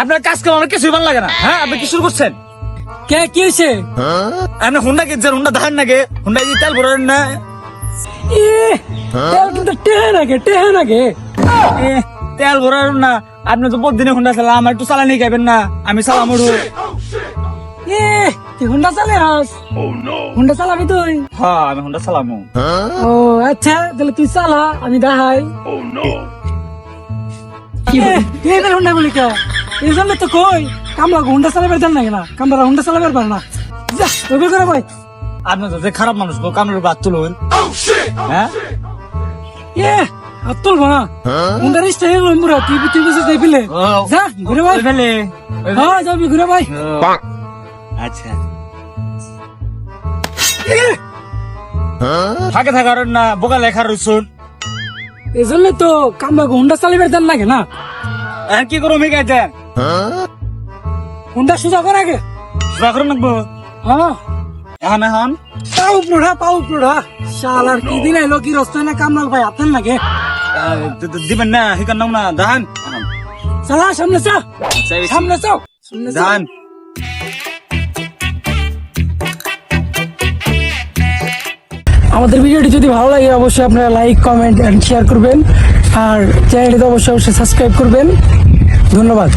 আপনার কাজ করে অনেক কিছুই ভালো লাগে না। হ্যাঁ, আপনি কি শুরু করছেন? কে কি হয়েছে? আপনি হুন্ডা কিনছেন, হুন্ডা ধার নাকি? হুন্ডা কি তেল ভরেন না? তেল কিন্তু টেহে নাগে তেল ভরেন না? আপনি তো প্রতিদিনে হুন্ডা চালা, আমার একটু চালানি খাইবেন না? আমি চালাম উঠু। তুই হুন্ডা চালে আস? হুন্ডা চালাবি তুই? হ্যাঁ, আমি হুন্ডা চালামু। ও আচ্ছা, তাহলে তুই চালা, আমি দেখাই। হুন্ডা বলি কে? এই জন্য তো কই কামলা হুন্ডা চালাবার জান নাকি না? কামলা হুন্ডা চালাবার পারে না। যা তোকে করে ভাই। আপনি তো যে খারাপ মানুষ, কামড়ের বাদ তুলুন। হ্যাঁ, আর তুলবো না। হুন্ডা রিস্টা হয়ে গেল মুরা, তুই বসে যাই ফেলে। যা ঘুরে ভাই। ফেলে। হ্যাঁ যাবি ঘুরে ভাই। আচ্ছা, ফাঁকে থাকার না, বোকা লেখার রসুন। এই জন্য তো কামলা হুন্ডা চালাবার জান লাগে না। এখন কি করো মিগাইতেন? হুন্ডা সোজা কর আগে। রাখুন নাকবো। হ্যাঁ এখন পাও উপড়া শালার কি দিন এলো কি রস্তা না কামলাল ভাই আপনার লাগে। দিবেন না, হিকার নাম না দাহান। চালা সামনে চা, সামনে চাও দাহান। আমাদের ভিডিওটি যদি ভালো লাগে অবশ্যই আপনারা লাইক কমেন্ট এন্ড শেয়ার করবেন, আর চ্যানেলটি অবশ্যই সাবস্ক্রাইব করবেন। ধন্যবাদ।